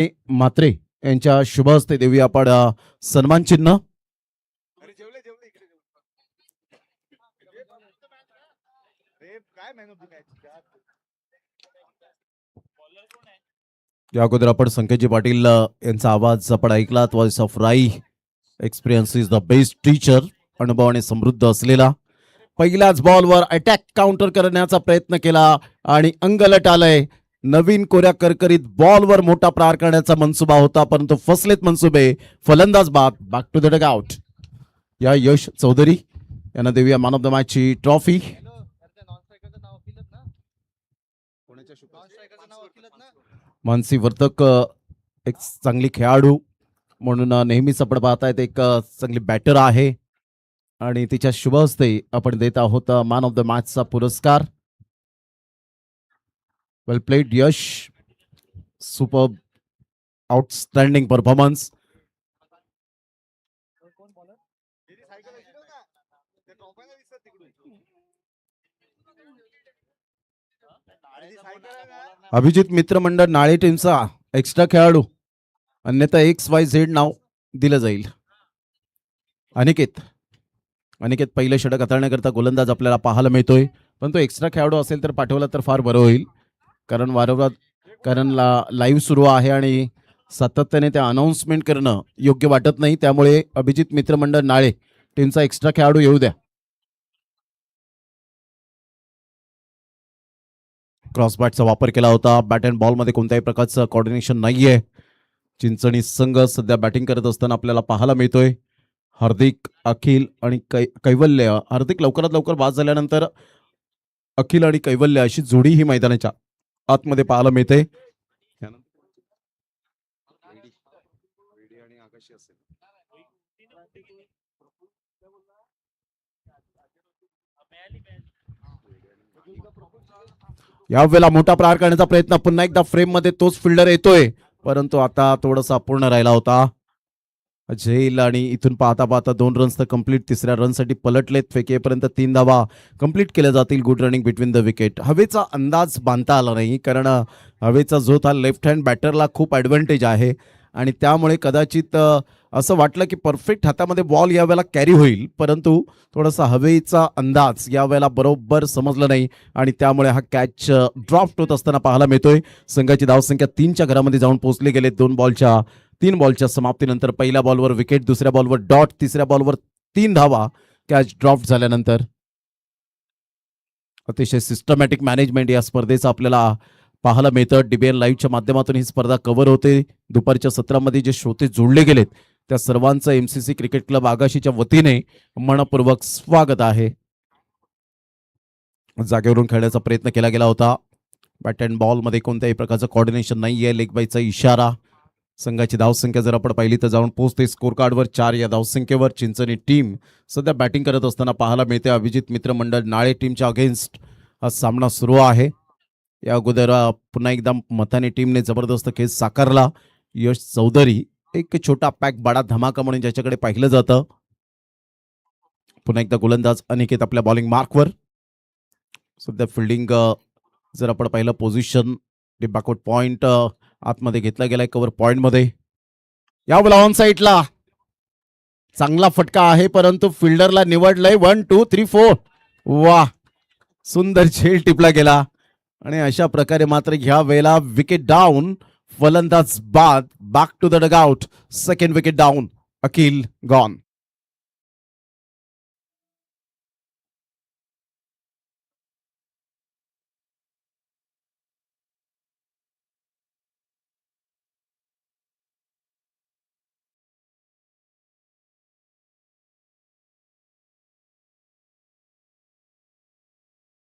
म्हात्रे यांच्या शुभ हस्ते देऊया आपण सन्मान चिन्ह. या अगोदर आपण संकेतजी पाटील यांचा आवाज आपण ऐकला. व्हॉइस ऑफ राई. Experience is the best teacher. अनुभवाने समृद्ध असलेला. पहिल्याच बॉलवर अटॅक काउंटर करण्याचा प्रयत्न केला आणि अंगलट आलंय. नवीन कोऱ्या करकरीत बॉलवर मोठा प्रहार करण्याचा मनसुबा होता, परंतु फसलेत मनसुबे. फलंदाज बाद. Back to the dugout. या यश चौधरी यांना देऊया मॅन ऑफ द मॅच ची ट्रॉफी. मानसी वर्तक एक चांगली खेळाडू म्हणून नेहमीच आपण पाहतायत एक चांगली बॅटर आहे आणि तिच्या शुभ हस्ते आपण देत आहोत मॅन ऑफ द मॅचचा पुरस्कार. Well played Yash. Super outstanding performance. Abhijit मित्रमंडळ नाळे टीमचा एक्स्ट्रा खेळाडू, अन्यथा XYZ नाव दिलं जाईल. अनिकेत पहिलं षटक हाताळण्याकरता गोलंदाज आपल्याला पाहायला मिळतोय, पण तो एक्स्ट्रा खेळाडू असेल तर पाठवला तर फार बरं होईल, कारण लाईव्ह सुरू आहे आणि सातत्याने त्या अनाउन्समेंट करणं योग्य वाटत नाही. त्यामुळे अभिजित मित्रमंडळ नाळे टीमचा एक्स्ट्रा खेळाडू येऊ द्या. क्रॉसबॅटचा वापर केला होता. बॅट अँड बॉल मध्ये कोणत्याही प्रकारचं कॉर्डिनेशन नाहीये. चिंचणी संघ सध्या बॅटिंग करत असताना आपल्याला पाहायला मिळतोय. हार्दिक, अखिल आणि कैवल्य. हार्दिक लवकरात लवकर बाद झाल्यानंतर अखिल आणि कैवल्य अशी जोडी ही मैदानाच्या आतमध्ये पाहायला मिळते. यावेळेला मोठा प्रहार करण्याचा प्रयत्न. पुन्हा एकदा फ्रेम मध्ये तोच फिल्डर येतोय, परंतु आता थोडासा अपूर्ण राहिला होता. झेल आणि इथून पाहता पाहता 2 रन्स तर कंप्लीट. तिसऱ्या रनसाठी पलटलेत. फेकेपर्यंत 3 धावा कंप्लीट केल्या जातील. Good running between the wicket. हवेचा अंदाज बांधता आला नाही, कारण हवेचा झोत हा लेफ्ट हँड बॅटरला खूप ॲडव्हान्टेज आहे आणि त्यामुळे कदाचित असं वाटलं की परफेक्ट हातामध्ये बॉल यावेळेला कॅरी होईल, परंतु थोडासा हवेचा अंदाज यावेळेला बरोबर समजला नाही आणि त्यामुळे हा कॅच ड्रॉप होत असताना पाहायला मिळतोय. संघाची धावसंख्या 3च्या घरामध्ये जाऊन पोहोचली गेले. 3 बॉलच्या समाप्तीनंतर पहिल्या बॉलवर विकेट, दुसऱ्या बॉलवर डॉट, तिसऱ्या बॉलवर 3 धावा. कॅच ड्रॉप झाल्यानंतर अतिशय सिस्टमॅटिक मॅनेजमेंट या स्पर्धेचं आपल्याला पाहायला मिळतं. DBN लाईव्हच्या माध्यमातून ही स्पर्धा कव्हर होते. दुपारच्या सत्रामध्ये जे श्रोते जोडले गेलेत त्या सर्वांचं MCC क्रिकेट क्लब आगाशीच्या वतीने मनपूर्वक स्वागत आहे. जागेवरून खेळण्याचा प्रयत्न केला गेला होता. बॅट अँड बॉल मध्ये कोणत्याही प्रकारचं कॉर्डिनेशन नाहीये. लेग बायचा इशारा. संघाची धावसंख्या जर आपण पाहिली तर जाऊन पोहोचते स्कोर कार्डवर 4 या धावसंख्येवर. चिंचणी टीम सध्या बॅटिंग करत असताना पाहायला मिळते. अभिजित मित्रमंडळ नाळे टीमच्या अगेन्स्ट हा सामना सुरू आहे. या अगोदर पुन्हा एकदा मथाने टीमने जबरदस्त खेळ साकारला. यश चौधरी एक छोटा पॅक बडा धमाका म्हणून ज्याच्याकडे पाहिलं जातं. पुन्हा एकदा गोलंदाज अनिकेत आपल्या बॉलिंग मार्कवर. सध्या फिल्डिंग जर आपण पाहिलं पोझिशन बॅकवर्ड पॉइंट आतमध्ये घेतला गेलाय कव्हर पॉइंट मध्ये. यावेळेला ऑन साईडला चांगला फटका आहे, परंतु फिल्डरला निवडलंय. 1 2 3 4. वा, सुंदर झेल टिपला गेला आणि अशा प्रकारे मात्र ह्या वेळेला विकेट डाऊन. फलंदाज बाद. Back to the dugout. Second wicket down. Akhil gone.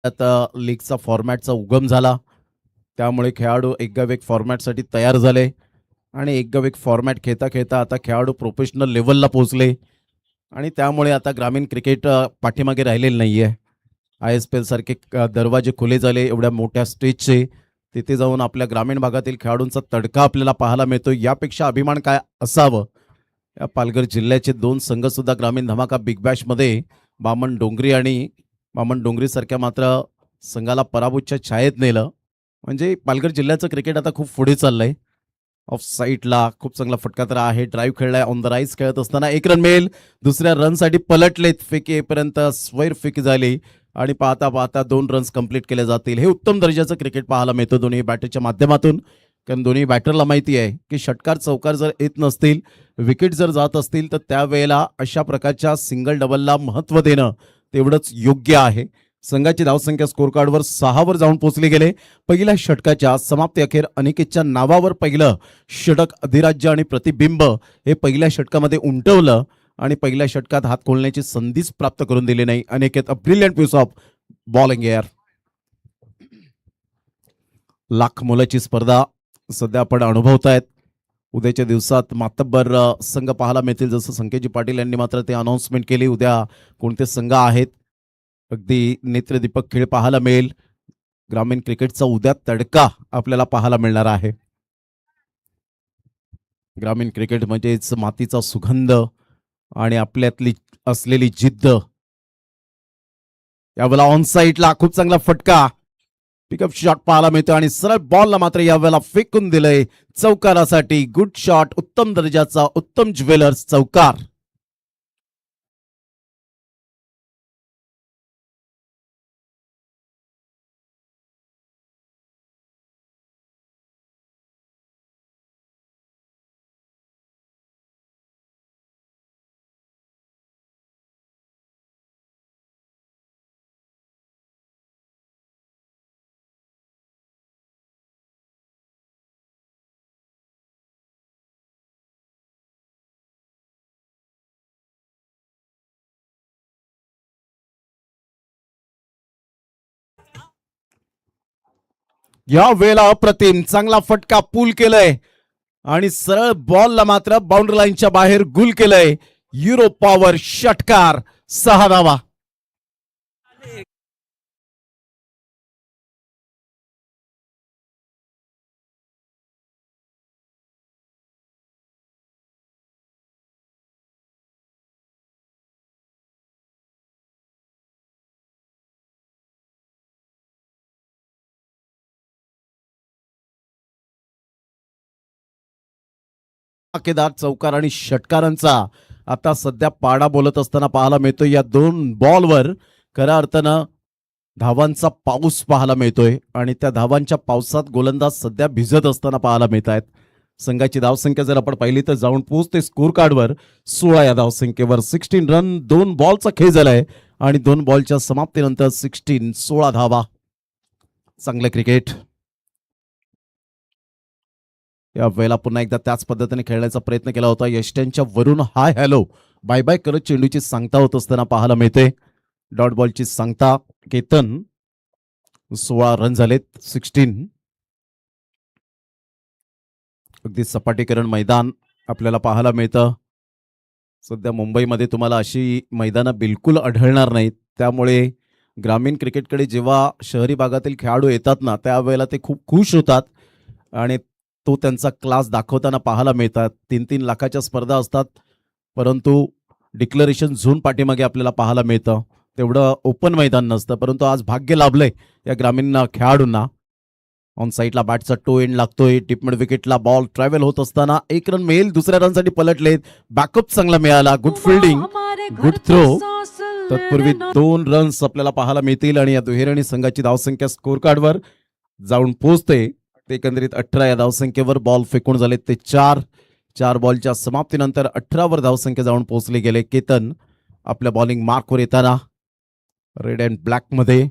आता लीगचा फॉर्मॅटचा उगम झाला, त्यामुळे खेळाडू एकगाव-एक फॉर्मॅटसाठी तयार झाले आणि एकगाव-एक फॉर्मॅट खेळता खेळता आता खेळाडू प्रोफेशनल लेवलला पोहोचले आणि त्यामुळे आता ग्रामीण क्रिकेट पाठीमागे राहिलेलं नाहीये. ISPL सारखे दरवाजे खुले झाले एवढ्या मोठ्या स्टेजचे. तिथे जाऊन आपल्या ग्रामीण भागातील खेळाडूंचा तडका आपल्याला पाहायला मिळतो. यापेक्षा अभिमान काय असावं. या पालघर जिल्ह्याचे 2 संघ सुद्धा ग्रामीण धमाका बिग बॅश मध्ये बामण डोंगरी सारख्या मात्र संघाला पराभूतच्या छायेत नेलं. म्हणजे पालघर जिल्ह्याचं क्रिकेट आता खूप पुढे चाललंय. ऑफ साईडला खूप चांगला फटका तर आहे. ड्राईव्ह खेळलाय ऑन द राईस खेळत असताना एक रन मिळेल. दुसऱ्या रनसाठी पलटलेत. फेक येईपर्यंत स्क्वेअर फेक झाली आणि पाहता पाहता 2 रन्स कंप्लीट केले जातील. हे उत्तम दर्जाचं क्रिकेट पाहायला मिळतं दोन्ही बॅटरच्या माध्यमातून. कारण दोन्ही बॅटरला माहिती आहे की षटकार चौकार जर येत नसतील, विकेट जर जात असतील तर त्यावेळेला अशा प्रकारच्या सिंगल डबलला महत्त्व देणं तेवढंच योग्य आहे. संघाची धावसंख्या स्कोर कार्डवर 6 वर जाऊन पोहोचली गेले. पहिल्या षटकाच्या समाप्ती अखेर अनिकेतच्या नावावर पहिलं षटक अधिराज्य आणि प्रतिबिंब हे पहिल्या षटकामध्ये उमटवलं आणि पहिल्या षटकात हात खोलण्याची संधीच प्राप्त करून दिली नाही. Aniket a brilliant piece of bowling here. Lakh मोलाची स्पर्धा सध्या आपण अनुभवतायत. उद्याच्या दिवसात मातब्बर संघ पाहायला मिळतील. जसं संकेतजी पाटील यांनी मात्र ते अनाउन्समेंट केली उद्या कोणते संघ आहेत. अगदी नेत्रदीपक खेळ पाहायला मिळेल. ग्रामीण क्रिकेटचा उद्या तडका आपल्याला पाहायला मिळणार आहे. ग्रामीण क्रिकेट म्हणजेच मातीचा सुगंध आणि आपल्यातली असलेली जिद्द. यावेळेला ऑन साईडला खूप चांगला फटका पिकअप शॉट पाहायला मिळतो आणि सरळ बॉलला मात्र यावेळेला फेकून दिलंय चौकारासाठी. गुड शॉट, उत्तम दर्जाचा, उत्तम ज्वेलर्स चौकार. या वेळेला अप्रतिम चांगला फटका पूल केलंय आणि सरळ बॉलला मात्र बाउंड्री लाईनच्या बाहेर गुल केलंय. युरो पॉवर षटकार, 6 धावा. धमाकेदार चौकार आणि षटकारांचा आता सध्या पाडा बोलत असताना पाहायला मिळतो. या 2 बॉलवर खऱ्या अर्थानं धावांचा पाऊस पाहायला मिळतोय आणि त्या धावांच्या पावसात गोलंदाज सध्या भिजत असताना पाहायला मिळत आहेत. संघाची धावसंख्या जर आपण पाहिली तर जाऊन पोहोचते स्कोर कार्डवर 16 या धावसंख्येवर. 16 रन, 2 बॉलचा खेळ झालाय आणि 2 बॉलच्या समाप्तीनंतर 16 धावा. चांगलं क्रिकेट. या वेळेला पुन्हा एकदा त्याच पद्धतीने खेळण्याचा प्रयत्न केला होता. यष्ट्यांच्या वरून हाय हॅलो बाय बाय करत चेंडूची सांगता होत असताना पाहायला मिळते. डॉट बॉलची सांगता केतन. 16 रन झालेत. 16. अगदी सपाटीकरण मैदान आपल्याला पाहायला मिळतं. सध्या मुंबईमध्ये तुम्हाला अशी मैदानं बिलकुल आढळणार नाहीत. त्यामुळे ग्रामीण क्रिकेटकडे जेव्हा शहरी भागातील खेळाडू येतात ना त्यावेळेला ते खूप खुश होतात आणि तो त्यांचा क्लास दाखवताना पाहायला मिळतात. 3-3 लाखाच्या स्पर्धा असतात परंतु डिक्लरेशन झोन पाठीमागे आपल्याला पाहायला मिळतं. तेवढं ओपन मैदान नसतं परंतु आज भाग्य लाभलंय या ग्रामीण खेळाडूंना. ऑन साईडला बॅटचा टो एंड लागतोय. टिपमिड विकेटला बॉल ट्रॅव्हल होत असताना 1 रन मिळेल. दुसऱ्या रनसाठी पलटलेत. बॅकअप चांगला मिळाला. Good fielding, good throw. तत्पूर्वी 2 रन्स आपल्याला पाहायला मिळतील आणि या दुहेरी संघाची धावसंख्या स्कोर कार्डवर जाऊन पोहोचते. ते एकंदरीत 18 या धावसंख्येवर. बॉल फेकून झाले ते 4 बॉलच्या समाप्तीनंतर 18 वर धावसंख्या जाऊन पोहोचले गेले. केतन आपल्या बॉलिंग मार्कवर येताना रेड अँड ब्लॅक मध्ये.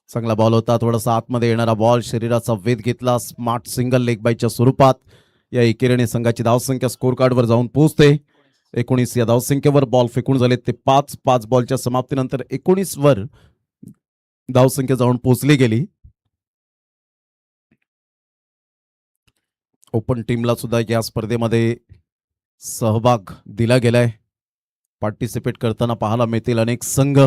चांगला बॉल होता. थोडासा आतमध्ये येणारा बॉल शरीराचा वेध घेतला. स्मार्ट सिंगल लेग बायच्या स्वरूपात. या एकेरीने संघाची धावसंख्या स्कोर कार्डवर जाऊन पोहोचते. 19 या धावसंख्येवर. बॉल फेकून झाले ते 5 बॉलच्या समाप्तीनंतर 19 वर धावसंख्या जाऊन पोहोचली गेली. ओपन टीमला सुद्धा या स्पर्धेमध्ये सहभाग दिला गेलाय. पार्टिसिपेट करताना पाहायला मिळतील अनेक संघ.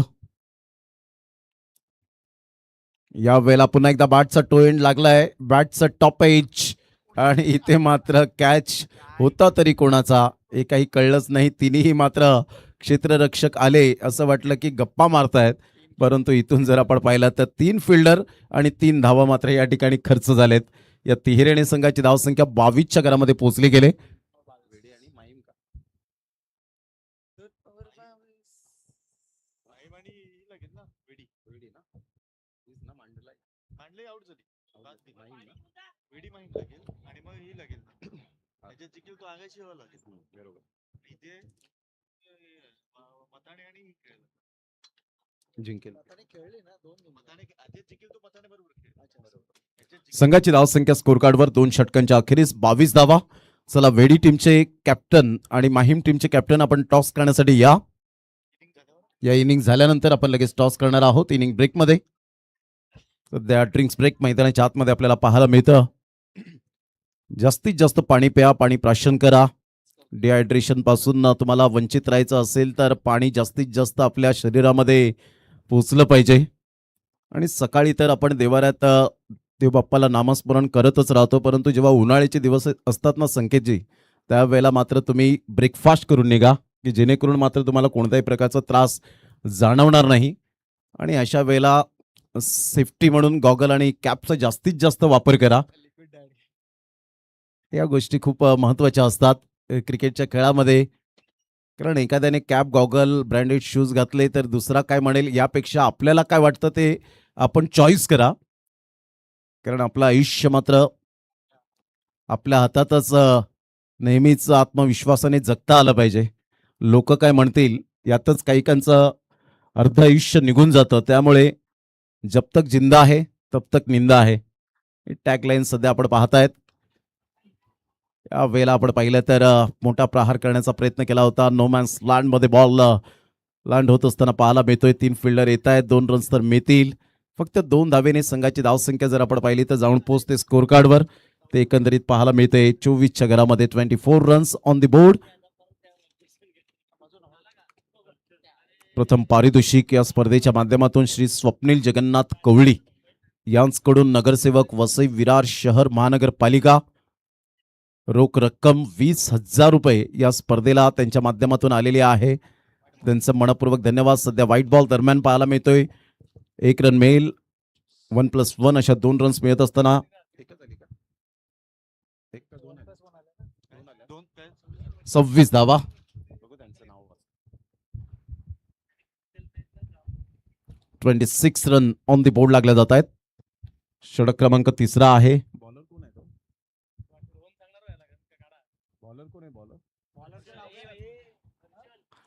या वेळेला पुन्हा एकदा बॅटचा टो एंड लागलाय. बॅटचा टॉप एज आणि इथे मात्र कॅच होता तरी कोणाचा हे काही कळलंच नाही. तिन्ही मात्र क्षेत्ररक्षक आले असं वाटलं की गप्पा मारतायत परंतु इथून जर आपण पाहिलं तर 3 फिल्डर आणि 3 धावा मात्र या ठिकाणी खर्च झालेत. या तिहेरी संघाची धावसंख्या 22च्या घरामध्ये पोहोचली गेले. जिंकेल संघाची धावसंख्या स्कोर कार्डवर 2 षटकांच्या अखेरीस 22 धावा. चला वेडी टीमचे कॅप्टन आणि माहीम टीमचे कॅप्टन आपण टॉस करण्यासाठी या इनिंग झाल्यानंतर आपण लगेच टॉस करणार आहोत. इनिंग ब्रेकमध्ये सध्या ड्रिंक्स ब्रेक मैदानाच्या आतमध्ये आपल्याला पाहायला मिळतं. जास्तीत जास्त पाणी प्या, पाणी प्राशन करा. डिहायड्रेशन पासून तुम्हाला वंचित राहायचं असेल तर पाणी जास्तीत जास्त आपल्या शरीरामध्ये पोचलं पाहिजे. आणि सकाळी तर आपण देवाऱ्यात देवबाप्पाला नामस्मरण करतच राहतो, परंतु जेव्हा उन्हाळ्याचे दिवस असतात ना संकेतजी, त्यावेळेला मात्र तुम्ही ब्रेकफास्ट करून निघा, की जेणेकरून मात्र तुम्हाला कोणत्याही प्रकारचा त्रास जाणवणार नाही. आणि अशा वेळेला सेफ्टी म्हणून गॉगल आणि कॅपचा जास्तीत जास्त वापर करा. या गोष्टी खूप महत्त्वाच्या असतात क्रिकेटच्या खेळामध्ये. कारण एखाद्याने कॅप, गॉगल, ब्रँडेड शूज घातले तर दुसरा काय म्हणेल यापेक्षा आपल्याला काय वाटतं ते आपण चॉईस करा. कारण आपलं आयुष्य मात्र आपल्या हातातच नेहमीच आत्मविश्वासाने जगता आलं पाहिजे. लोक काय म्हणतील यातच काहीकांचं अर्ध आयुष्य निघून जातं. त्यामुळे जब तक जिंदा है तब तक निंदा है, टॅगलाईन सध्या आपण पाहतायत. या वेळेला आपण पाहिलं तर मोठा प्रहार करण्याचा प्रयत्न केला होता. नो मॅन्स लँडमध्ये बॉल लँड होत असताना पाहायला मिळतोय. 3 फिल्डर येत आहेत, 2 रन्स तर मिळतील. फक्त 2 धावेने संघाची धावसंख्या जर आपण पाहिली तर जाऊन पोहोचते स्कोर कार्डवर. ते एकंदरीत पाहायला मिळते 24च्या घरामध्ये 24 रन्स ऑन द बोर्ड. प्रथम पारितोषिक या स्पर्धेच्या माध्यमातून श्री स्वप्नील जगन्नाथ कवळी यांकडून नगरसेवक वसई विरार शहर महानगरपालिका रोख रक्कम 20,000 रुपये या स्पर्धेला त्यांच्या माध्यमातून आलेली आहे. त्यांचं मनपूर्वक धन्यवाद. सध्या व्हाईट बॉल दरम्यान पाहायला मिळतोय 1 रन मिळेल. 1+1 अशा 2 रन्स मिळत असताना 26 धावा. 26 रन ऑन द बोर्ड लागले जात आहेत. षटक क्रमांक 3 आहे.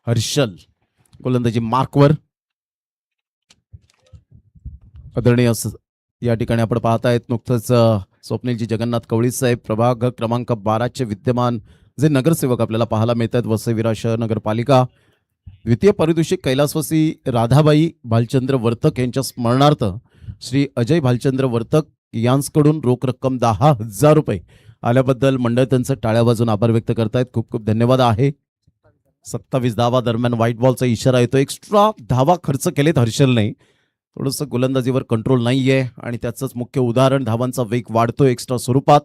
हर्षल गोलंदाजी मार्कवर. आदरणीय या ठिकाणी आपण पाहतायत नुकतंच स्वप्नीलजी जगन्नाथ कवळी साहेब प्रभाग क्रमांक 12चे विद्यमान जे नगरसेवक आपल्याला पाहायला मिळतात वसई विरार शहर नगरपालिका. द्वितीय पारितोषिक कैलासवासी राधाबाई भालचंद्र वर्तक यांच्या स्मरणार्थ श्री अजय भालचंद्र वर्तक यांकडून रोख रक्कम 10,000 रुपये आल्याबद्दल मंडळ त्यांचं टाळ्या वाजून आभार व्यक्त करतायत. खूप खूप धन्यवाद आहे. 27 धावा दरम्यान व्हाईट बॉलचा इशारा येतो. एक्स्ट्रा धावा खर्च केलेत हर्षलने. थोडंसं गोलंदाजीवर कंट्रोल नाहीये आणि त्याचंच मुख्य उदाहरण धावांचा वेग वाढतोय एक्स्ट्रा स्वरूपात.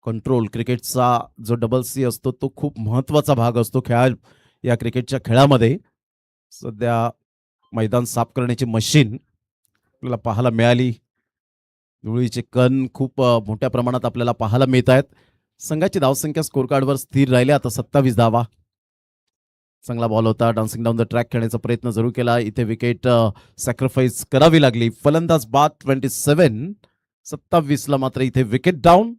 कंट्रोल क्रिकेटचा जो डबल सी असतो तो खूप महत्वाचा भाग असतो या क्रिकेटच्या खेळामध्ये. सध्या मैदान साफ करण्याची मशीन आपल्याला पाहायला मिळाली. धुळीचे कण खूप मोठ्या प्रमाणात आपल्याला पाहायला मिळत आहेत. संघाची धावसंख्या स्कोर कार्डवर स्थिर राहिली आता 27 धावा. चांगला बॉल होता. डान्सिंग डाऊन द ट्रॅक खेळण्याचा प्रयत्न जरूर केला. इथे विकेट सॅक्रिफाईस करावी लागली. फलंदाज बाद 27. 27 ला मात्र इथे विकेट डाऊन.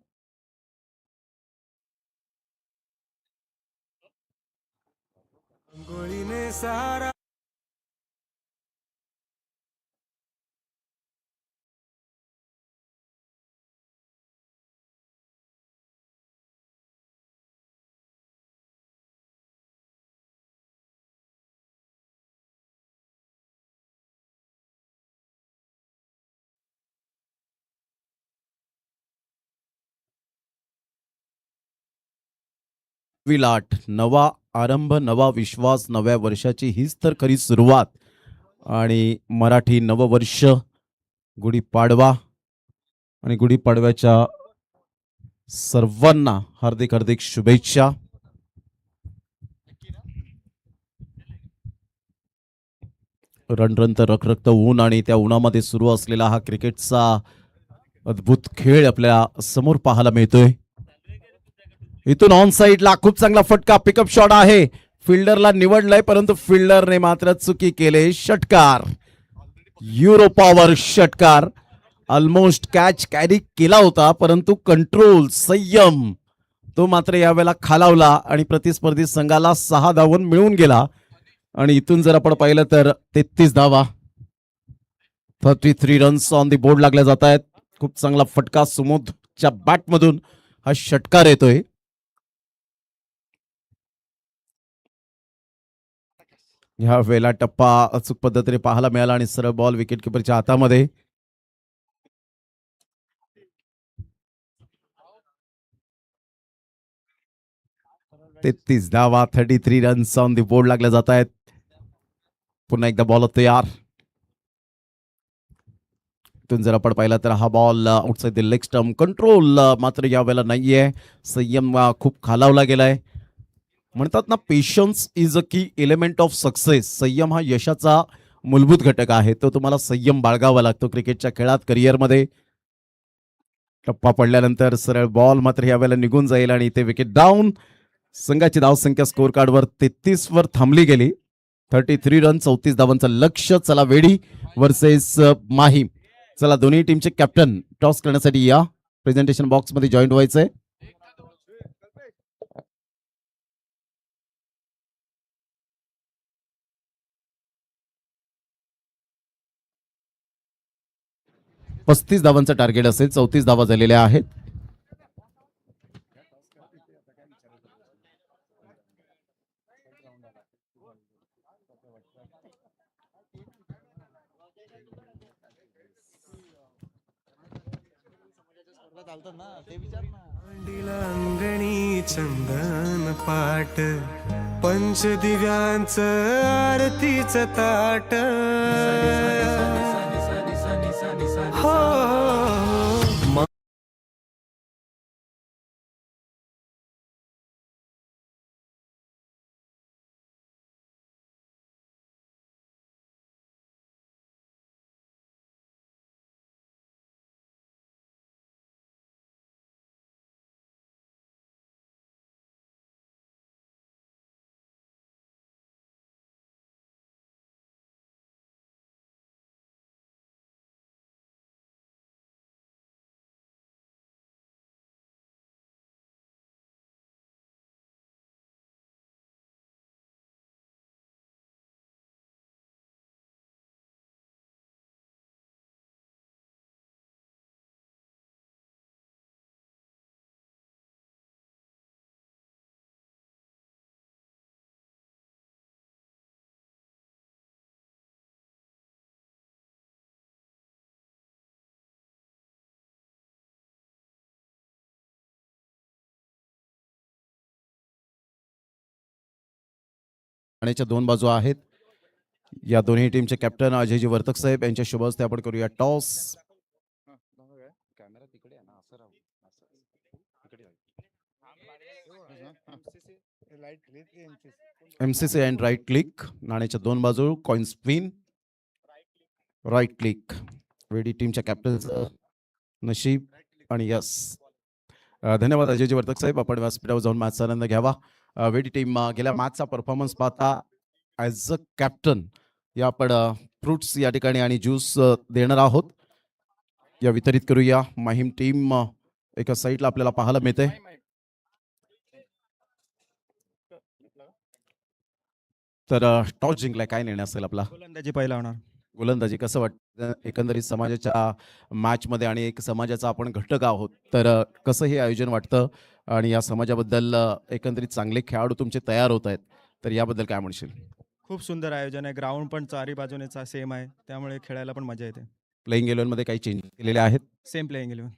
विलाट नवा आरंभ, नवा विश्वास, नव्या वर्षाची हीच तर खरी सुरुवात. आणि मराठी नववर्ष, गुढीपाडवा आणि गुढीपाडव्याच्या सर्वांना हार्दिक हार्दिक शुभेच्छा. रणरणत रखरखत ऊन आणि त्या उन्हामध्ये सुरू असलेला हा क्रिकेटचा अद्भुत खेळ आपल्या समोर पाहायला मिळतोय. इथून ऑन साईडला खूप चांगला फटका पिकअप शॉट आहे. फिल्डरला निवडलंय परंतु फिल्डरने मात्र चुकी केले. षटकार, युरो पॉवर षटकार. ऑलमोस्ट कॅच कॅरी केला होता परंतु कंट्रोल, संयम तो मात्र यावेळेला खालावला आणि प्रतिस्पर्धी संघाला 6 धावून मिळून गेला. आणि इथून जर आपण पाहिलं तर 33 धावा, 33 रन्स ऑन दी बोर्ड लागल्या जात आहेत. खूप चांगला फटका सुमोधच्या बॅटमधून हा षटकार येतोय. ह्या वेळेला टप्पा अचूक पद्धतीने पाहायला मिळाला आणि सरळ बॉल विकेट किपरच्या हातामध्ये. तेहतीस धावा, 33 रन्स ऑन दी बोर्ड लागल्या जात आहेत. पुन्हा एकदा बॉल तयार. इथून जर आपण पाहिला तर हा ball outside the leg stump. Control मात्र यावेळेला नाहीये. संयम खूप खालावला गेलाय. म्हणतात ना, पेशन्स इज अ की एलिमेंट ऑफ सक्सेस. संयम हा यशाचा मूलभूत घटक आहे. तो तुम्हाला संयम बाळगावा लागतो क्रिकेटच्या खेळात, करिअरमध्ये. टप्पा पडल्यानंतर सरळ बॉल मात्र यावेळेला निघून जाईल आणि इथे विकेट डाऊन. संघाची धावसंख्या स्कोर कार्डवर 33 वर थांबली गेली. 33 रन, 34 धावांचं लक्ष. चला वेडी वर्सेस माहीम. चला दोन्ही टीमचे कॅप्टन टॉस करण्यासाठी या प्रेझेंटेशन बॉक्स मध्ये जॉईन व्हायचंय. पस्तीस धावांचं टार्गेट असेल. 34 धावा झालेल्या आहेत. अंगणी चंदन पाट, पंचदिव्यांचं आरतीचं ताट. हो च्या दोन बाजू आहेत. या दोन्ही टीमचे कॅप्टन अजयजी वर्तक साहेब यांच्या शुभ हस्ते आपण करूया toss. MCC and right click. नाण्याच्या दोन बाजू. Coin spin, right click. वेडी टीमच्या कॅप्टनचं नशीब आणि यस. धन्यवाद अजयजी वर्तक साहेब. आपण व्यासपीठावर जाऊन मॅचचा आनंद घ्यावा. वेडी टीम गेल्या मॅचचा परफॉर्मन्स पाहता ॲज अ कॅप्टन या आपण फ्रुट्स या ठिकाणी आणि ज्यूस देणार आहोत. या वितरित करूया. माहीम टीम एका साईडला आपल्याला पाहायला मिळते. तर टॉस जिंकलाय, काय निर्णय असेल आपला? गोलंदाजी पहिला होणार. गोलंदाजी कसं वाटतं एकंदरीत समाजाच्या मॅचमध्ये आणि एक समाजाचा आपण घटक आहोत, तर कसं हे आयोजन वाटतं आणि या समाजाबद्दल एकंदरीत चांगले खेळाडू तुमचे तयार होत आहेत, तर याबद्दल काय म्हणशील? खूप सुंदर आयोजन आहे. ग्राउंड पण चारी बाजूने सेम आहे, त्यामुळे खेळायला पण मजा येते. प्लेइंग इलेव्हनमध्ये काही चेंज केलेले आहेत? Same playing eleven.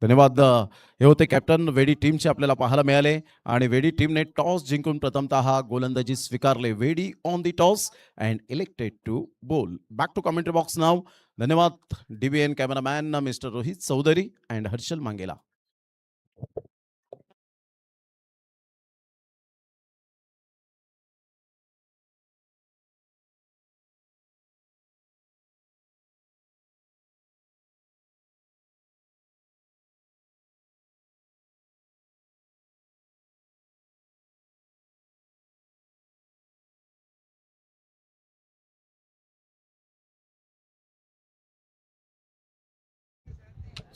धन्यवाद. हे होते कॅप्टन वेडी टीमचे आपल्याला पाहायला मिळाले आणि वेडी टीमने टॉस जिंकून प्रथमतः गोलंदाजी स्वीकारले. वेडी on the toss and elected to bowl. Back to commentary box नाव. धन्यवाद DBN cameraman mister Rohit Chaudhary and Harshal Mangela.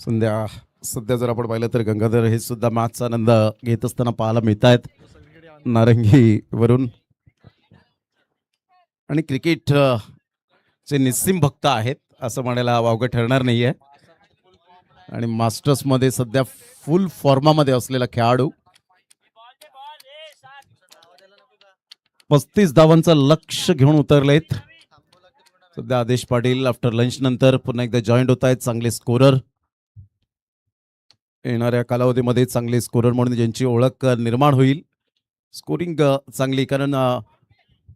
सध्या जर आपण पाहिलं तर गंगाधर हे सुद्धा मॅचचा आनंद घेत असताना पाहायला मिळत आहेत नारंगीवरून. आणि क्रिकेट चे निस्सीम भक्त आहेत असं म्हणायला वावगं ठरणार नाहीये. आणि मास्टर्समध्ये सध्या फुल फॉर्मामध्ये असलेला खेळाडू 35 धावांचं लक्ष घेऊन उतरलेत सध्या आदेश पाटील. आफ्टर लंच नंतर पुन्हा एकदा जॉईंट होत आहेत चांगले स्कोरर. येणाऱ्या कालावधीमध्ये चांगले स्कोरर म्हणून ज्यांची ओळख निर्माण होईल. स्कोरिंग चांगली, कारण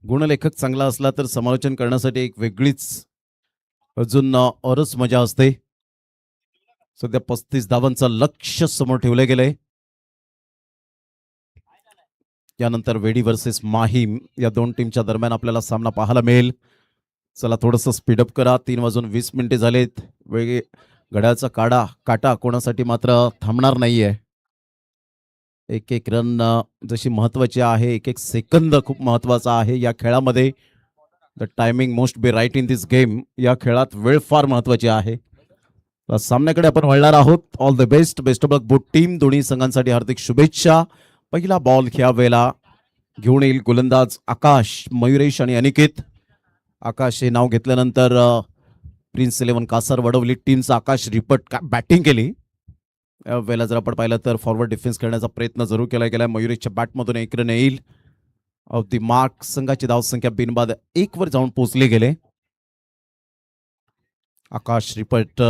गुणलेखक चांगला असला तर समालोचन करण्यासाठी एक वेगळीच अजून औरच मजा असते. सध्या 35 धावांचं लक्ष समोर ठेवले गेले. यानंतर वेडी वर्सेस माहीम या दोन टीमच्या दरम्यान आपल्याला सामना पाहायला मिळेल. चला थोडंसं स्पीडअप करा. 3:20 झालेत. वेगळे घड्याळाचा काटा कोणासाठी मात्र थांबणार नाहीये. एक एक रन जशी महत्वाची आहे, एक एक सेकंद खूप महत्वाचा आहे या खेळामध्ये. The timing must be right in this game. या खेळात वेळ फार महत्वाची आहे. सामन्याकडे आपण वळणार आहोत. All the best. Best of luck both team. दोन्ही संघांसाठी हार्दिक शुभेच्छा. पहिला बॉल ह्या वेळेला घेऊन येईल गोलंदाज आकाश, मयुरेश आणि अनिकेत. आकाश हे नाव घेतल्यानंतर प्रिन्स 11 कासार वडवली टीमचा आकाश रिपट बॅटिंग केली. वेळेला जर आपण पाहिलं तर फॉरवर्ड डिफेन्स करण्याचा प्रयत्न जरूर केला गेला. मयुरेशच्या बॅटमधून एक रन येईल. Of the mark. संघाची धावसंख्या बिनबाद 1 वर जाऊन पोहोचले गेले. आकाश रिपट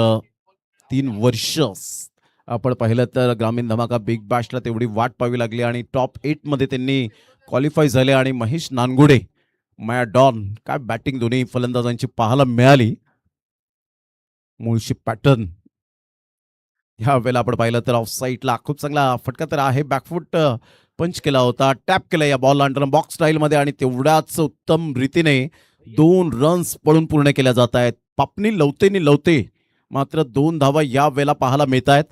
3 वर्ष आपण पाहिलं तर ग्रामीण धमाका बिग बॅशला तेवढी वाट पाहावी लागली आणि टॉप 8 मध्ये त्यांनी क्वालिफाय झाले. आणि महेश नानगुडे, माया डॉन, काय बॅटिंग दोन्ही फलंदाजांची पाहायला मिळाली. मुळशी पॅटर्न ह्या वेळेला आपण पाहिलं तर ऑफ साईडला खूप चांगला फटका तर आहे. बॅकफुट पंच केला होता, टॅप केला या बॉलला अंडर बॉक्स स्टाईलमध्ये आणि तेवढ्याच उत्तम रीतीने 2 रन्स पळून पूर्ण केल्या जात आहेत. पापणी लवते मात्र 2 धावा या वेळेला पाहायला मिळत आहेत.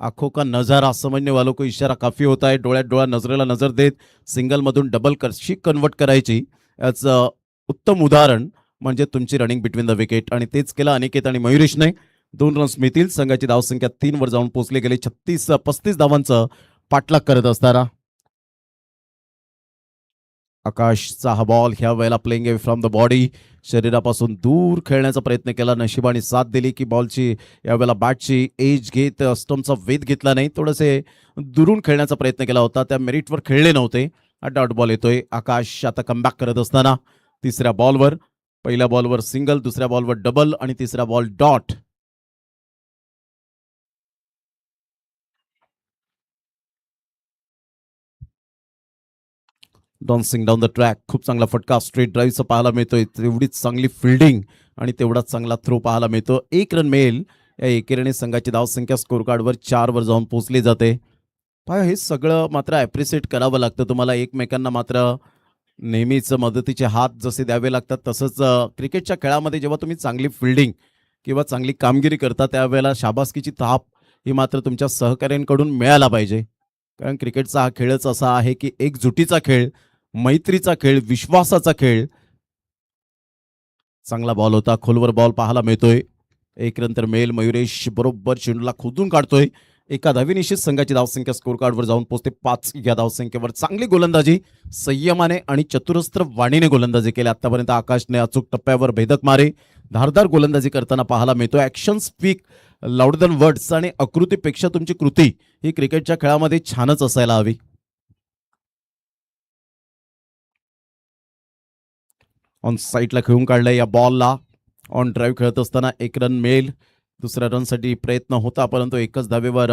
आखो का नजारा समजणे वालों को इशारा काफी होता है. डोळ्यात डोळा, नजरेला नजर देत सिंगलमधून डबल कशी कन्वर्ट करायची याचं उत्तम उदाहरण म्हणजे तुमची रनिंग बिटवीन द विकेट. आणि तेच केलं अनिकेत आणि मयुरेशने. 2 रन्स मिळतील. संघाची धावसंख्या 3 वर जाऊन पोहोचले गेले. 35 धावांचं पाठलाग करत असताना आकाशचा हा बॉल ह्या वेळेला playing away from the body. शरीरापासून दूर खेळण्याचा प्रयत्न केला. नशिबाने साथ दिली की बॉलची यावेळेला बॅटची एज घेत स्टंपचा वेध घेतला नाही. थोडेसे दुरून खेळण्याचा प्रयत्न केला होता. त्या मेरिटवर खेळले नव्हते. डॉट बॉल येतोय. आकाश आता कमबॅक करत असताना तिसऱ्या बॉलवर, पहिल्या बॉलवर सिंगल, दुसऱ्या बॉलवर डबल आणि तिसऱ्या ball dot. Dancing down the track. खूप चांगला फटका स्ट्रेट ड्राईव्हचा पाहायला मिळतोय. तेवढीच चांगली फिल्डिंग आणि तेवढाच चांगला थ्रो पाहायला मिळतो. 1 रन मिळेल. या एकेरीने संघाची धावसंख्या स्कोर कार्डवर 4 वर जाऊन पोहोचली जाते. हे सगळं मात्र ॲप्रिशिएट करावं लागतं तुम्हाला. एकमेकांना मात्र नेहमीच मदतीचे हात जसे द्यावे लागतात तसंच क्रिकेटच्या खेळामध्ये जेव्हा तुम्ही चांगली फिल्डिंग किंवा चांगली कामगिरी करता त्यावेळेला शाबासकीची थाप ही मात्र तुमच्या सहकाऱ्यांकडून मिळायला पाहिजे. कारण क्रिकेटचा हा खेळच असा आहे की एकजुटीचा खेळ, मैत्रीचा खेळ, विश्वासाचा खेळ. चांगला बॉल होता. खोलवर बॉल पाहायला मिळतोय. 1 रन तर मिळेल. मयुरेश बरोबर चेंडूला खोदून काढतोय. एका धावेनिशीच संघाची धावसंख्या स्कोर कार्डवर जाऊन पोहोचते 5 या धावसंख्येवर. चांगली गोलंदाजी संयमाने आणि चतुरस्त्र वाणीने गोलंदाजी केली. आतापर्यंत आकाशने अचूक टप्प्यावर भेदक मारे धारदार गोलंदाजी करताना पाहायला मिळतो. Action speak louder than words आणि आकृतीपेक्षा तुमची कृती ही क्रिकेटच्या खेळामध्ये छानच असायला हवी. ऑन साईडला खेळून काढलंय या बॉलला. ऑन ड्राईव्ह खेळत असताना 1 रन मिळेल. दुसऱ्या रनसाठी प्रयत्न होता परंतु एकच धावेवर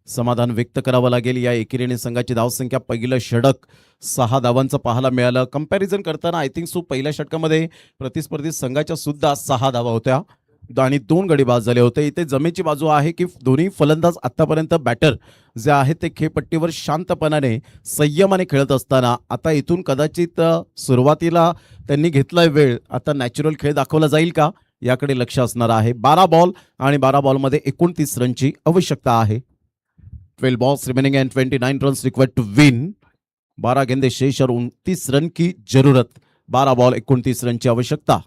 समाधान व्यक्त करावं लागेल. या एकेरीने संघाची धावसंख्या पहिलं षटक 6 धावांचं पाहायला मिळालं. कंपॅरिझन करताना आय थिंक पहिल्या षटकामध्ये प्रतिस्पर्धी संघाच्या सुद्धा 6 धावा होत्या आणि 2 गडी बाद झाले होते. इथे जमेची बाजू आहे की दोन्ही फलंदाज आतापर्यंत बॅटर जे आहेत ते खेळपट्टीवर शांतपणाने संयमाने खेळत असताना आता इथून कदाचित सुरुवातीला त्यांनी घेतलाय वेळ, आता नॅचरल खेळ दाखवला जाईल का याकडे लक्ष असणार आहे. 12 बॉल आणि 12 बॉलमध्ये 29 रनची आवश्यकता आहे. 12 balls remaining and 29 runs required to win. 12 गेंदे शेष और 29 रन की जरूरत. 12 बॉल 29 रनची आवश्यकता.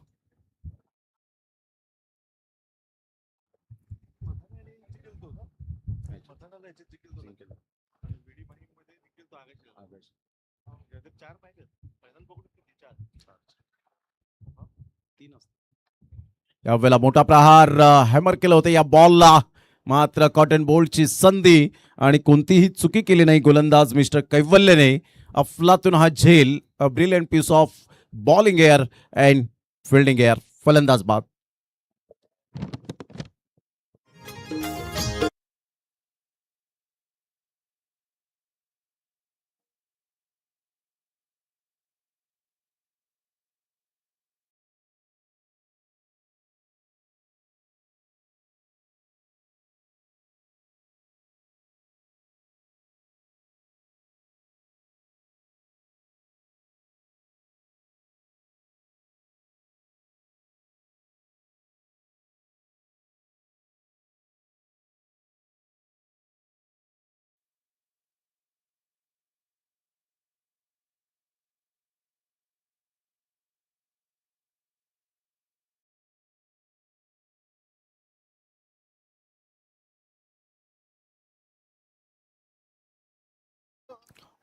यावेळेला मोठा प्रहार हॅमर केलं होतं या बॉलला, मात्र कॉटन बोल्टची संधी आणि कोणतीही चुकी केली नाही गोलंदाज मिस्टर कैवल्यने. अफलातून हा झेल, a brilliant piece of bowling here and fielding here. फलंदाज बाद.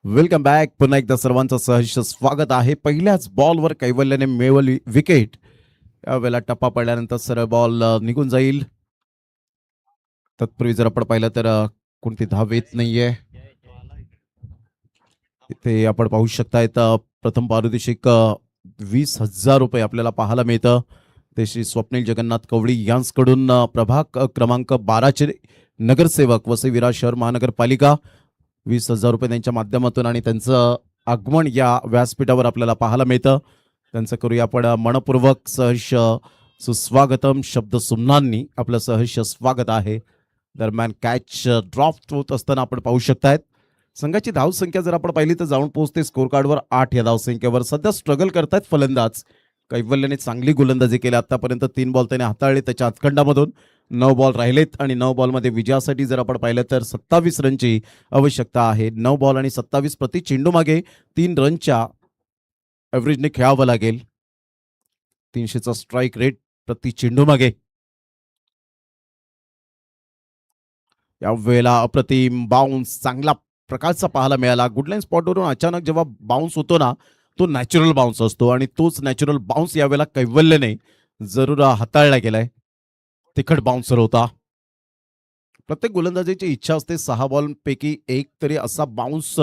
Welcome back. पुन्हा एकदा सर्वांचं सहर्ष स्वागत आहे. पहिल्याच बॉलवर कैवल्याने मिळवली विकेट. यावेळेला टप्पा पडल्यानंतर सरळ बॉल निघून जाईल. तत्पूर्वी जर आपण पाहिलं तर कोणती धाव येत नाहीये. इथे आपण पाहू शकतायत प्रथम पारितोषिक 20,000 रुपये आपल्याला पाहायला मिळतं. ते श्री स्वप्नील जगन्नाथ कवडी यांकडून प्रभाग क्रमांक 12चे नगरसेवक वसई विरार शहर महानगरपालिका 20,000 रुपये त्यांच्या माध्यमातून आणि त्यांचं आगमन या व्यासपीठावर आपल्याला पाहायला मिळतं. त्यांचं करूया आपण मनपूर्वक सहर्ष सुस्वागतम. शब्द सुमनांनी आपलं सहर्ष स्वागत आहे. दरम्यान कॅच ड्रॉप होत असताना आपण पाहू शकतायत संघाची धावसंख्या जर आपण पाहिली तर जाऊन पोहोचते स्कोर कार्डवर 8 या धावसंख्येवर. सध्या स्ट्रगल करतायत फलंदाज. कैवल्याने चांगली गोलंदाजी केली आतापर्यंत. 3 बॉल त्याने हाताळले त्याच्या हातखंडामधून. 9 बॉल राहिलेत आणि 9 बॉलमध्ये विजयासाठी जर आपण पाहिलं तर 27 रनची आवश्यकता आहे. 9 बॉल आणि 27 प्रति चेंडू मागे 3 रनच्या ॲव्हरेजने खेळावं लागेल. 300चा स्ट्राईक रेट प्रति चेंडू मागे. यावेळेला अप्रतिम बाउन्स चांगला प्रकारचा पाहायला मिळाला. गुडलाईन स्पॉटवरून अचानक जेव्हा बाउन्स होतो ना तो नॅचरल बाउन्स असतो आणि तोच नॅचरल बाउन्स यावेळेला कैवल्यने जरूर हाताळला गेलाय. तिखट बाउन्सर होता. प्रत्येक गोलंदाजीची इच्छा असते 6 बॉलपैकी एक तरी असा बाउन्स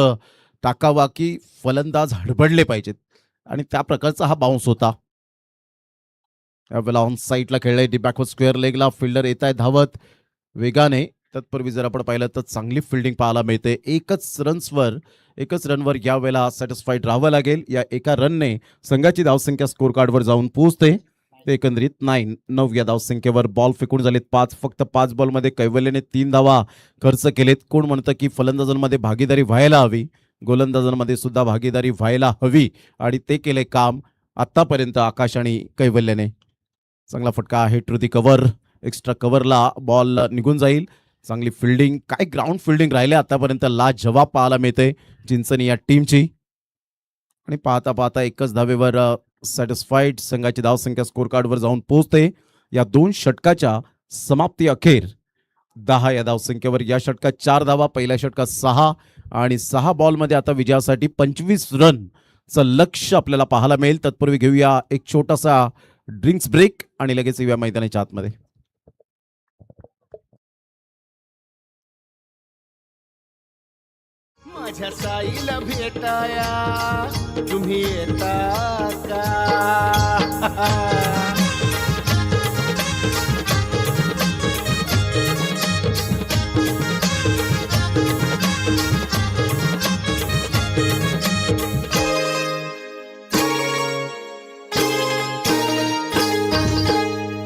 टाकावा की फलंदाज हडबडले पाहिजेत आणि त्या प्रकारचा हा बाउन्स होता. यावेळेला ऑन साईडला खेळलाय. डी बॅकवर्ड स्क्वेअर लेगला फिल्डर येत आहे धावत वेगाने. तत्पूर्वी जर आपण पाहिलं तर चांगली फिल्डिंग पाहायला मिळते. एकच रनवर यावेळेला सॅटिस्फाईड राहावं लागेल. या एका रनने संघाची धावसंख्या स्कोर कार्डवर जाऊन पोहोचते. ते एकंदरीत 9 या धावसंख्येवर. बॉल फेकून झालेत 5. फक्त 5 बॉलमध्ये कैवल्याने 3 धावा खर्च केलेत. कोण म्हणतं की फलंदाजांमध्ये भागीदारी व्हायला हवी, गोलंदाजांमध्ये सुद्धा भागीदारी व्हायला हवी आणि ते केले काम आतापर्यंत आकाश आणि कैवल्याने. चांगला फटका आहे टू दी कव्हर. एक्स्ट्रा कव्हरला बॉल निघून जाईल. चांगली फिल्डिंग, काय ग्राउंड फिल्डिंग राहिले आतापर्यंत. लाजवाब पाहायला मिळते चिंचणी या टीमची. आणि पाहता पाहता एकच धावेवर सॅटिस्फाईड संघाची धावसंख्या स्कोर कार्डवर जाऊन पोहोचते. या 2 षटकाच्या समाप्ती अखेर 10 या धावसंख्येवर. या षटकात 4 धावा, पहिल्या षटकात 6 आणि 6 बॉलमध्ये आता विजयासाठी 25 रनचं लक्ष आपल्याला पाहायला मिळेल. तत्पूर्वी घेऊया एक छोटासा ड्रिंक्स ब्रेक आणि लगेच येऊया मैदानाच्या आतमध्ये. माझ्या साईला भेटाया तुम्ही येता का?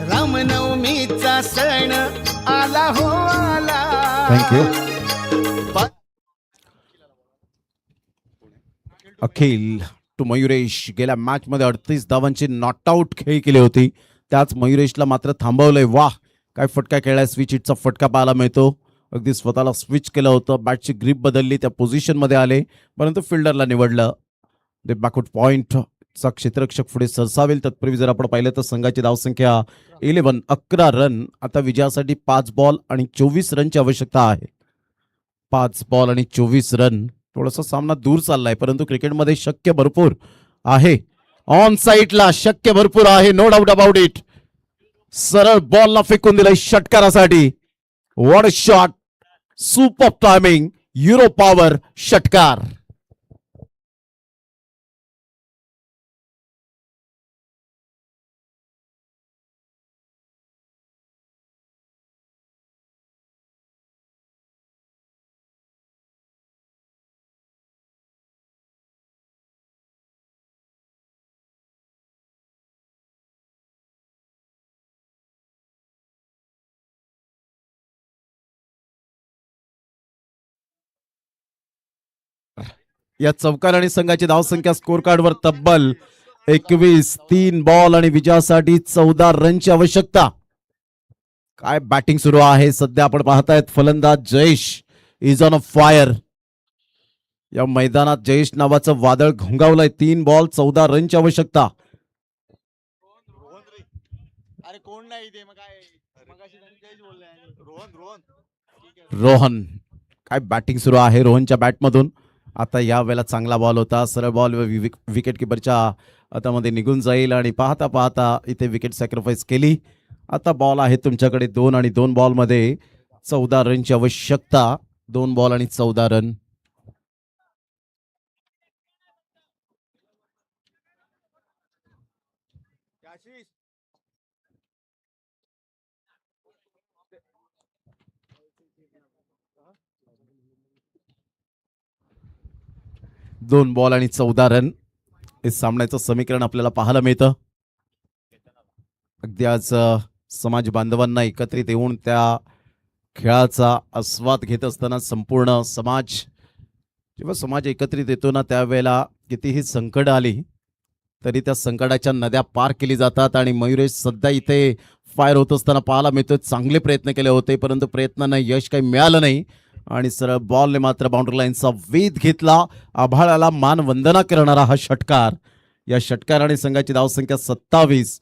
रामनवमीचा सण आला हो आला. थँक्यू. अखिल टू मयुरेश. गेल्या मॅचमध्ये 38 धावांची नॉट आऊट खेळी केली होती. त्याच मयुरेशला मात्र थांबवलंय. वाह, काय फटका खेळलाय. स्विच हिटचा फटका पाहायला मिळतो. अगदी स्वतःला स्विच केलं होतं. बॅटची ग्रीप बदलली, त्या पोझिशनमध्ये आले परंतु फिल्डरला निवडलं. ते बॅकवर्ड पॉईंटचा क्षेत्ररक्षक पुढे सरसावेल. तत्पूर्वी जर आपण पाहिलं तर संघाची धावसंख्या 11 रन. आता विजयासाठी 5 बॉल आणि 24 रनची आवश्यकता आहे. 5 बॉल आणि 24 रन. थोडासा सामना दूर चाललाय परंतु क्रिकेटमध्ये शक्य भरपूर आहे. ऑन साईडला शक्य भरपूर आहे, नो डाऊट अबाउट इट. सरळ बॉलला फेकून दिलाय षटकारासाठी. What a shot, super timing, युरो पॉवर षटकार. या चौकाराणी संघाची धावसंख्या स्कोर कार्डवर तब्बल 21. 3 बॉल आणि विजयासाठी 14 रनची आवश्यकता. काय बॅटिंग सुरू आहे सध्या. आपण पाहतायत फलंदाज Jayesh is on a fire. या मैदानात जयेश नावाचं वादळ घोंगावलंय. 3 बॉल 14 रनची आवश्यकता. रोहन, काय बॅटिंग सुरू आहे रोहनच्या बॅटमधून. आता या वेळेला चांगला बॉल होता, सरळ बॉल विकेट किपरच्या हातामध्ये निघून जाईल आणि पाहता पाहता इथे विकेट सॅक्रिफाईस केली. आता बॉल आहे तुमच्याकडे 2 आणि 2 बॉलमध्ये 14 रनची आवश्यकता. 2 बॉल आणि 14 रन. दोन बॉल आणि 14 रन. हे सामन्याचं समीकरण आपल्याला पाहायला मिळतं. अगदी आज समाज बांधवांना एकत्रित येऊन त्या खेळाचा आस्वाद घेत असताना संपूर्ण समाज, जेव्हा समाज एकत्रित येतो ना त्यावेळेला कितीही संकट आली तरी त्या संकटाच्या नद्या पार केली जातात. आणि मयुरेश सध्या इथे फायर होत असताना पाहायला मिळतोय. चांगले प्रयत्न केले होते परंतु प्रयत्नांना यश काही मिळालं नाही आणि सरळ बॉलने मात्र बाउंड्री लाईनचा वेध घेतला. आभाळाला मानवंदना करणारा हा षटकार. या षटकाराने संघाची धावसंख्या 27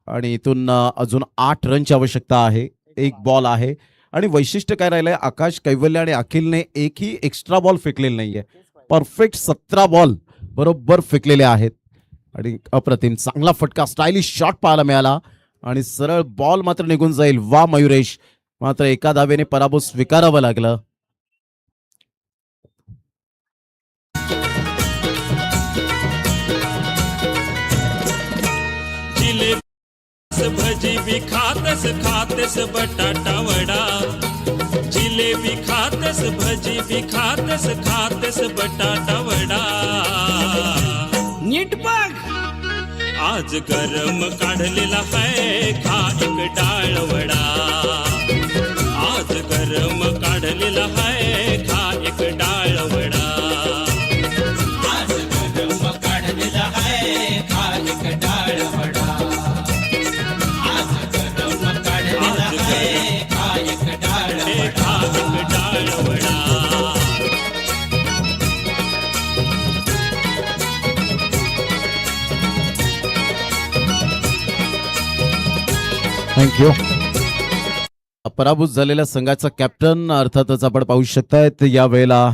आणि इथून अजून 8 रनची आवश्यकता आहे. 1 बॉल आहे आणि वैशिष्ट्य काय राहिलंय, आकाश कैवल्य आणि अखिलने एकही एक्स्ट्रा बॉल फेकलेला नाहीये. परफेक्ट 17 बॉल बरोबर फेकलेले आहेत आणि अप्रतिम चांगला फटका, स्टायलिश शॉट पाहायला मिळाला आणि सरळ बॉल मात्र निघून जाईल. वा मयुरेश, मात्र एका धावेने पराभव स्वीकारावं लागलं. भजी भी खातस खातस बटाटा वडा. जिलेबी खातस भजी भी खातस खातस बटाटा वडा. नीट बघ आज गरम काढलेला है खा एक डाळ वडा. आज गरम काढलेला है खा एक डाळ वडा. आज गरम काढलेला है खा एक डाळ वडा. थँक्यू. पराभूत झालेल्या संघाचा कॅप्टन अर्थातच आपण पाहू शकतायत या वेळेला